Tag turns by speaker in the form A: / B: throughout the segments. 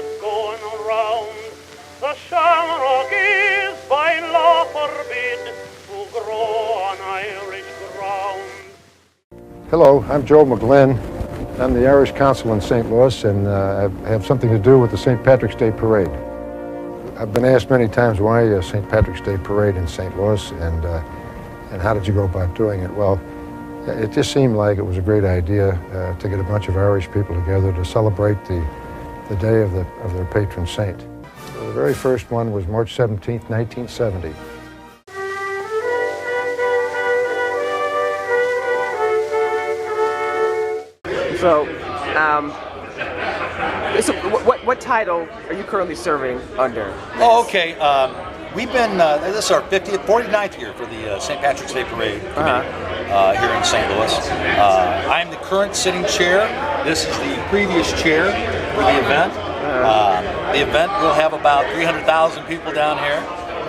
A: that's going around. The shamrock is by law forbid to grow on Irish ground.
B: Hello, I'm Joe McGlynn. I'm the Irish Consul in St. Louis, and I have something to do with the St. Patrick's Day Parade. I've been asked many times why St. Patrick's Day Parade in St. Louis, and how did you go about doing it? Well, it just seemed like it was a great idea to get a bunch of Irish people together to celebrate the day of their patron saint. So the very first one was March 17th, 1970.
C: So, what title are you currently serving under?
D: Oh, okay. We've been, this is our 49th year for the St. Patrick's Day Parade Committee here in St. Louis. I'm the current sitting chair. This is the previous chair for the event. The event will have about 300,000 people down here,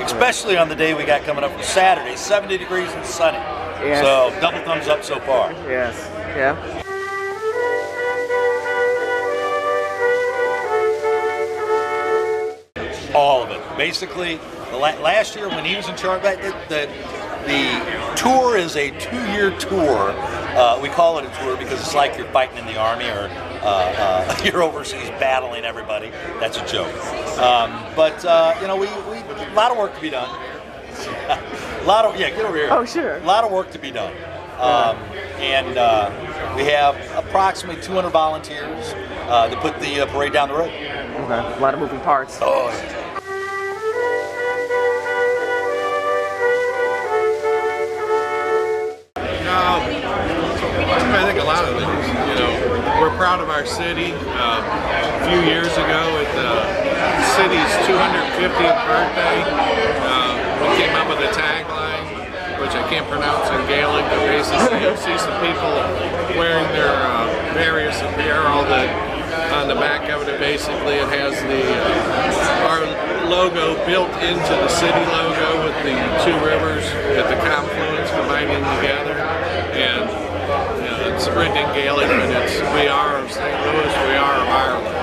D: especially on the day we got coming up for Saturday, 70 degrees and sunny.
C: Yes.
D: So double thumbs up so far.
C: Yes, yeah.
D: All of it. Basically, last year when he was in charge, the tour is a 2-year tour. We call it a tour because it's like you're fighting in the army or you're overseas battling everybody. That's a joke. But you know, we a lot of work to be done. Get over here.
C: Oh, sure.
D: A lot of work to be done. And we have approximately 200 volunteers to put the parade down the road.
C: Okay. A lot of moving parts.
D: Oh, yeah.
E: I think a lot of things. You know, we're proud of our city. A few years ago, at the city's 250th birthday, we came up with a tagline, which I can't pronounce in Gaelic, but basically you'll see some people wearing their various apparel that on the back of it, basically it has our logo built into the city logo with the two rivers at the confluence combining together. And it's written in Gaelic, but it's we are of St. Louis, we are of Ireland.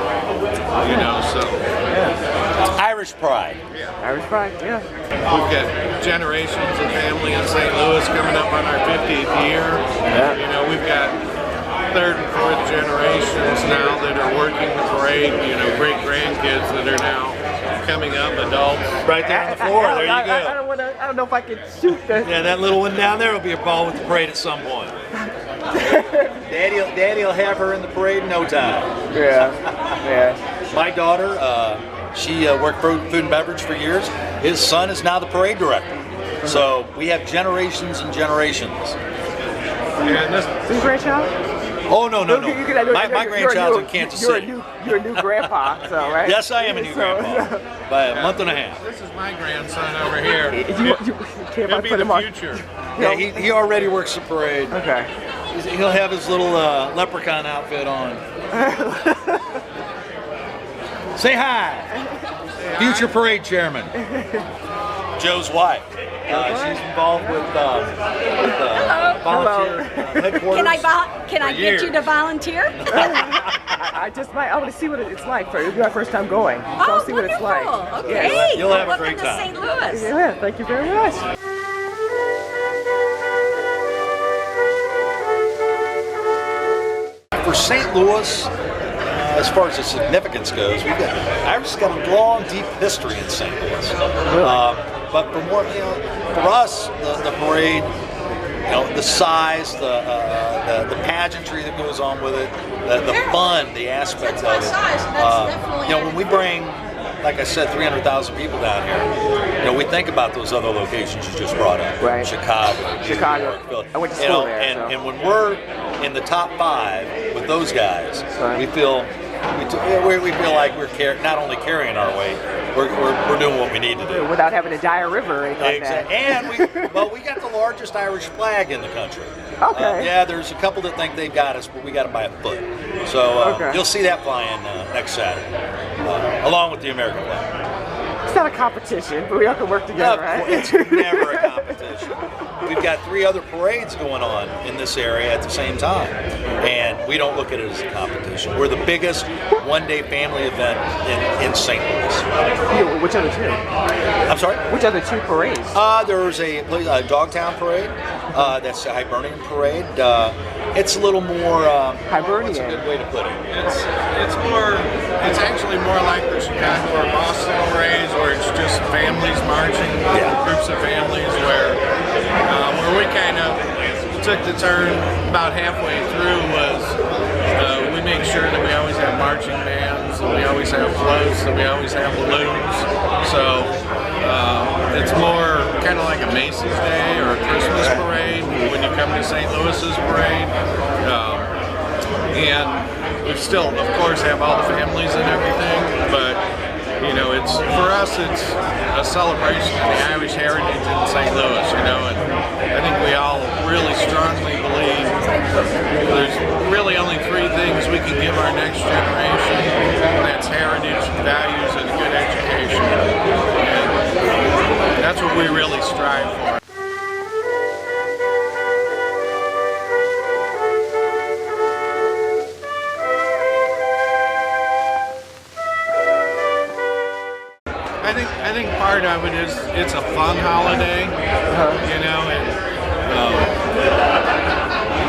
E: You know, so.
D: It's Irish pride.
C: Irish pride, yeah.
E: We've got generations of family in St. Louis coming up on our 50th year.
C: Yeah.
E: You know, we've got 3rd and 4th generations now that are working the parade, you know, great grandkids that are now coming up, adults.
D: Right there on the floor, there you go.
C: I don't know if I can shoot that.
D: Yeah, that little one down there will be a ball with the parade at some point. Daddy'll have her in the parade in no time.
C: Yeah, yeah.
D: My daughter, she worked for food and beverage for years. His son is now the parade director. So we have generations and generations.
E: And this
C: Is your grandchild?
D: Oh, no. My grandchild's in Kansas City.
C: You're a new grandpa, so, right?
D: Yes, I am a new grandpa. By a month and a half.
E: This is my grandson over here.
C: You can't
E: He'll be
C: put him
E: the
C: on.
E: future.
D: Yeah, he already works the parade.
C: Okay.
D: He'll have his little leprechaun outfit on. Say hi. Future parade chairman. Joe's wife. She's involved with volunteer headquarters.
F: Can I get you to volunteer?
C: I want to see what it's like. It'll be my first time going. So I'll see what it's like.
F: Okay.
C: Yeah.
D: You'll have a
F: Welcome
D: great time.
F: to St. Louis.
C: Yeah, thank you very much.
D: For St. Louis, as far as the significance goes, Irish got a long, deep history in St. Louis. But for us, the parade, the size, the pageantry that goes on with it, the fun, the aspect of it. When we bring, like I said, 300,000 people down here, we think about those other locations you just brought up,
C: right?
D: Chicago.
C: I went to school there.
D: And when we're in the top 5 with those guys,
C: right.
D: we feel like we're not only carrying our weight, we're doing what we need to do
C: without having to dye a river or anything like that.
D: And we got the largest Irish flag in the country.
C: Okay.
D: There's a couple that think they've got us, but we got it by a foot. So you'll see that flying next Saturday, along with the American flag.
C: It's not a competition, but we all can work together, right?
D: It's never a competition. competition. We've got 3 other parades going on in this area at the same time, and we don't look at it as a competition. We're the biggest one-day family event in St. Louis.
C: Yeah, which other 2?
D: I'm sorry?
C: Which other 2 parades?
D: There's a Dogtown parade. That's the Hibernian parade. It's a little more.
C: Hibernian.
D: What's a good way to put it?
E: It's actually more like the Chicago or Boston parades, where it's just families marching, groups of families, where we kind of took the turn about halfway through was we make sure that we always have marching bands, that we always have floats, that we always have balloons. So it's more kind of like a Macy's Day or a Christmas parade when you come to St. Louis's parade. And we still, of course, have all the families and everything, but you know, for us, it's a celebration of the Irish heritage in St. Louis, you know, and I think we all really strongly believe there's really only 3 things we can give our next generation, and that's heritage, values, and a good education. And that's what we really strive for. I think part of it is it's a fun holiday, you know, and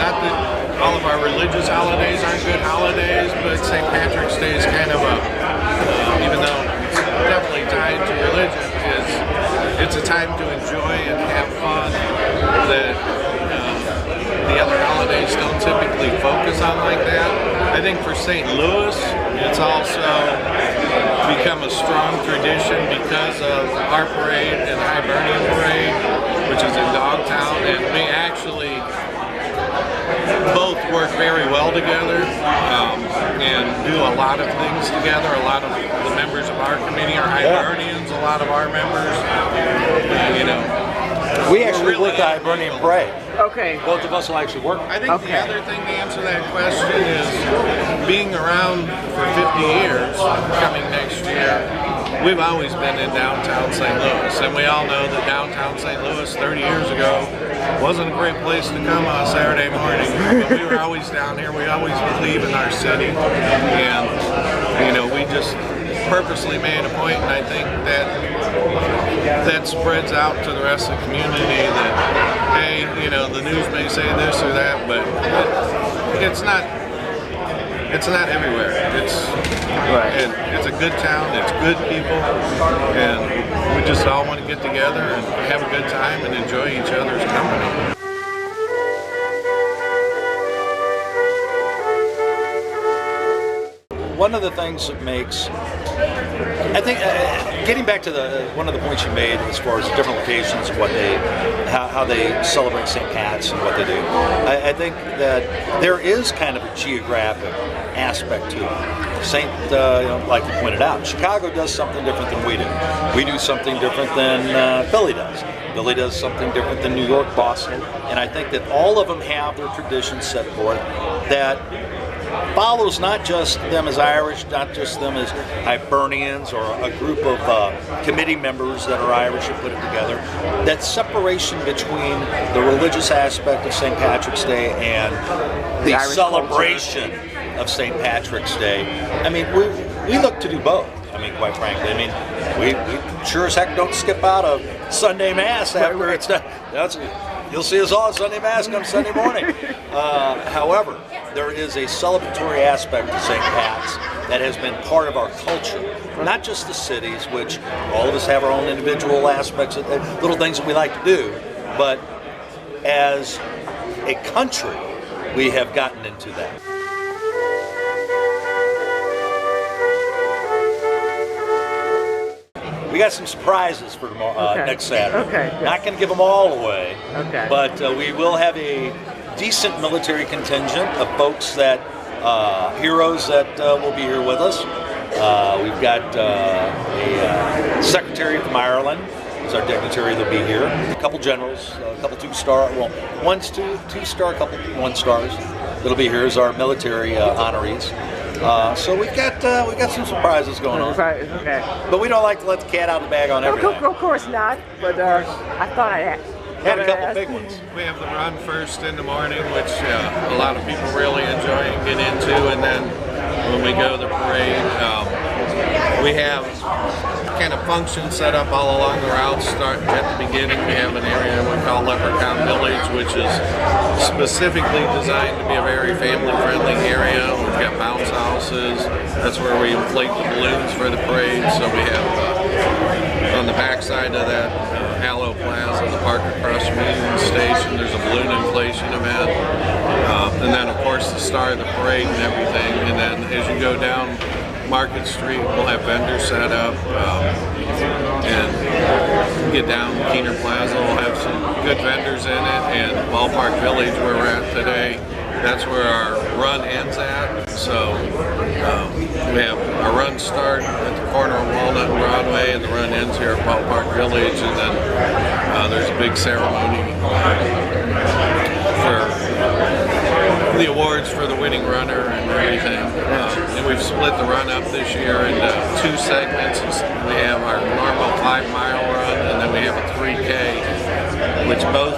E: not that all of our religious holidays aren't good holidays, but St. Patrick's Day is kind of even though it's definitely tied to religion, it's a time to enjoy and have fun that the other holidays don't typically focus on like that. I think for St. Louis, it's also become a strong tradition because of our parade and Hibernian parade, which is in Dogtown, and we actually both work very well together and do a lot of things together. A lot of the members of our committee are Hibernians, a lot of our members, you know.
D: We actually work the Hibernian parade.
C: Okay.
D: Both of us will actually work.
E: I think the other thing to answer that question is being around for 50 years, coming next year, we've always been in downtown St. Louis, and we all know that downtown St. Louis 30 years ago wasn't a great place to come on a Saturday morning. But we were always down here. We always believe in our city, and you know, we just purposely made a point, and I think that spreads out to the rest of the community that, hey, you know, the news may say this or that, but it's not everywhere. It's a good town, it's good people, and we just all want to get together and have a good time and enjoy each other's company.
D: One of the things that makes, I think, getting back to one of the points you made as far as the different locations, how they celebrate St. Pat's and what they do, I think that there is kind of a geographic aspect to it. Like you pointed out, Chicago does something different than we do. We do something different than Philly does. Philly does something different than New York, Boston, and I think that all of them have their traditions set forth that follows not just them as Irish, not just them as Hibernians or a group of committee members that are Irish and put it together. That separation between the religious aspect of St. Patrick's Day and the celebration of St. Patrick's Day. I mean, we look to do both. I mean, quite frankly. I mean, we sure as heck don't skip out of Sunday Mass after it's done. You'll see us all at Sunday Mass come Sunday morning. However, there is a celebratory aspect to St. Pat's that has been part of our culture. Not just the cities, which all of us have our own individual aspects, little things that we like to do, but as a country, we have gotten into that. We got some surprises for tomorrow, next Saturday.
C: Okay. Yes.
D: Not going to give them all away,
C: but
D: we will have a decent military contingent of folks that, heroes that will be here with us. We've got a secretary from Ireland, who's our dignitary, that'll be here. A couple generals, a couple two-star, well, one's two-star, a couple one-stars that'll be here as our military honorees. So we've got some surprises going on.
C: Okay.
D: But we don't like to let the cat out of the bag on everything.
C: Of course not. But I thought I'd ask.
D: Had a couple big ones.
E: We have the run first in the morning, which a lot of people really enjoy and get into, and then when we go to the parade, we have kind of functions set up all along the route. Start at the beginning, we have an area we call Leprechaun Village, which is specifically designed to be a very family-friendly area. We've got bounce houses. That's where we inflate the balloons for the parade. So we have on the back side of that Hallow Plaza, the Park across from Union Station, there's a balloon inflation event. And then, of course, the star of the parade and everything. And then as you go down Market Street, we'll have vendors set up, and get down Keener Plaza, we'll have some good vendors in it, and Ballpark Village, where we're at today, that's where our run ends at. So we have our run start at the corner of Walnut and Broadway, and the run ends here at Ballpark Village, and then there's a big ceremony for the awards for the winning runner and everything. And we've split the run up this year into 2 segments. We have our normal 5-mile run, and then we have a 3K, which both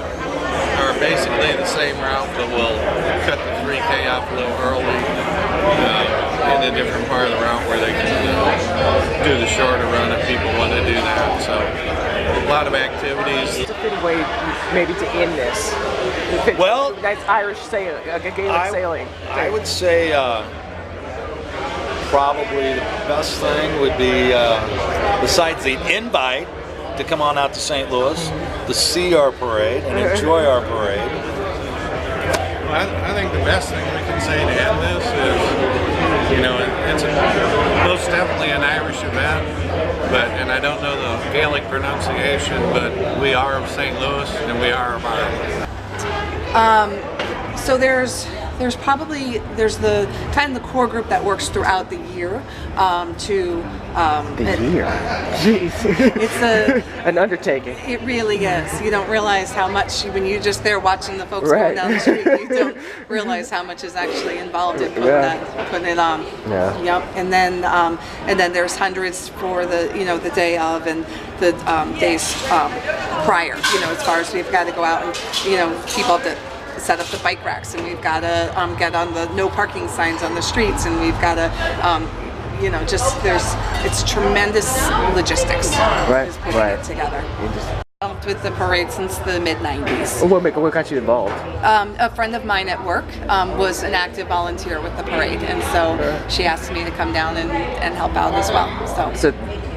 E: are basically the same route, but we'll cut the 3K off a little early in a different part of the route where they can do the shorter run if people want to do that. So a lot of activities.
C: It's a fitting way maybe to end this.
D: Well,
C: that's Irish sailing, Gaelic sailing.
D: I would say probably the best thing would be, besides the invite, to come on out to St. Louis, to see our parade and enjoy our parade.
E: Well, I think the best thing we can say to end this is, you know, it's most definitely an Irish event, and I don't know the Gaelic pronunciation, but we are of St. Louis and we are of Ireland.
G: So there's the kind of the core group that works throughout the year
C: Jeez.
G: It's
C: an undertaking.
G: It really is. You don't realize how much when you're just there watching the folks going down the street. You don't realize how much is actually involved in putting it on.
C: Yeah.
G: Yep. And then there's hundreds for the day of and the days prior. As far as we've got to go out and people have to set up the bike racks, and we've got to get on the no parking signs on the streets, and we've got to it's tremendous logistics.
C: Right.
G: Putting it together. With the parade since the mid-90s.
C: What got you involved?
G: A friend of mine at work was an active volunteer with the parade, and so she asked me to come down and help out as well.
C: So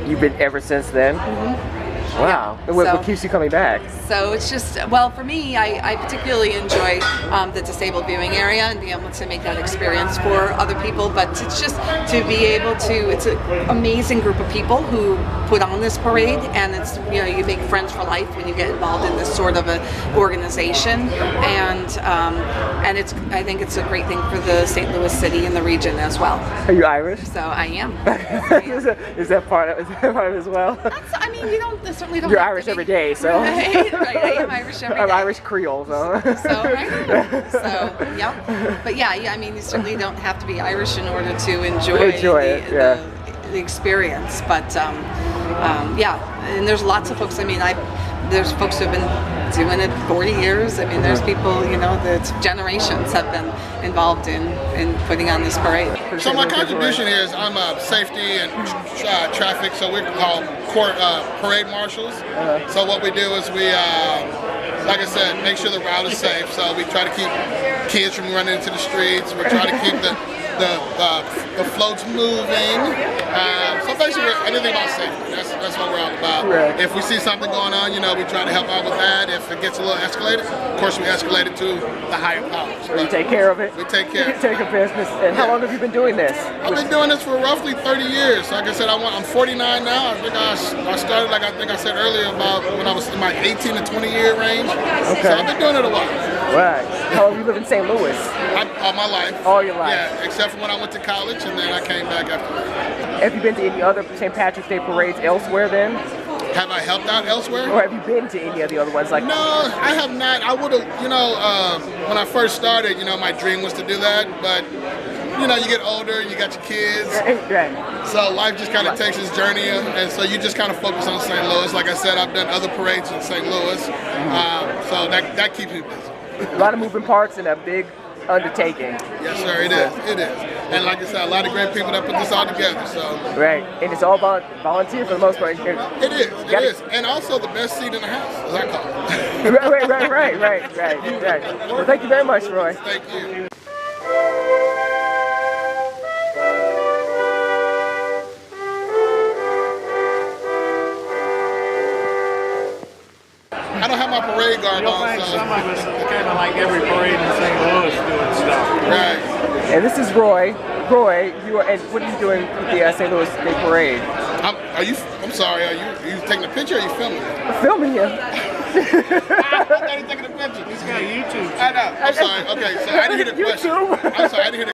C: you've been ever since then?
G: Mm-hmm.
C: Wow.
G: Yeah.
C: What keeps you coming back?
G: So it's just, for me, I particularly enjoy the disabled viewing area and being able to make that experience for other people, but it's just to be able to, it's an amazing group of people who put on this parade, and it's, you make friends for life when you get involved in this sort of an organization, and it's, I think it's a great thing for the St. Louis city and the region as well.
C: Are you Irish?
G: So I am.
C: Is that part of it as well?
G: Certainly don't
C: You're
G: have
C: Irish
G: to be.
C: every day, so.
G: Right, I am Irish every day.
C: I'm Irish Creole, so.
G: Yeah. But I mean, you certainly don't have to be Irish in order to enjoy the experience. But and there's lots of folks. I mean, there's folks who've been doing it 40 years. I mean, there's people, that generations have been involved in putting on this parade.
H: So my contribution here is I'm safety and traffic, so we're called parade marshals. So what we do is we, like I said, make sure the route is safe. So we try to keep kids from running into the streets. We try to keep the floats moving. So basically, anything about safety. That's what we're all about.
C: Right.
H: If we see something going on, we try to help out with that. If it gets a little escalated, of course we escalate it to the higher powers.
C: You take care of it?
H: We take care of it.
C: Take a business. And how long have you been doing this?
H: I've been doing this for roughly 30 years. Like I said, I'm 49 now. I think I started, like I think I said earlier, about when I was in my 18 to 20 year range.
C: Okay.
H: So I've been doing it a while.
C: Right. How long have you lived in St. Louis?
H: All my life.
C: All your life?
H: Yeah, except for when I went to college, and then I came back after that.
C: Have you been to any other St. Patrick's Day parades elsewhere then?
H: Have I helped out elsewhere?
C: Or have you been to any of the other ones?
H: No, I have not. I would have, when I first started, my dream was to do that, but, you know, you get older, you got your kids.
C: Right.
H: So life just kind of takes its journey, and so you just kind of focus on St. Louis. Like I said, I've done other parades in St. Louis, so that keeps me busy.
C: A lot of moving parts and a big undertaking.
H: Yes, sir, it is. It is. And like I said, a lot of great people that put this all together. So
C: Right, and it's all volunteer for the most part.
H: it is. It is. And also the best seat in the house, as I call it.
C: Right. Well, thank you very much, Roy.
H: Thank you. I don't have my parade garb
E: You'll
H: on,
E: think
H: so.
E: some of us kind of like every parade in St. Louis doing stuff.
H: Right.
C: And this is Roy. Roy, and what are you doing with the St. Louis Day Parade?
H: I'm sorry, are you taking a picture or are you filming?
C: I'm filming you.
H: I thought he was taking a picture.
E: He's got YouTube.
H: I know. I'm sorry. Okay, so I didn't hear the question.
C: YouTube.
H: I'm sorry, I didn't hear the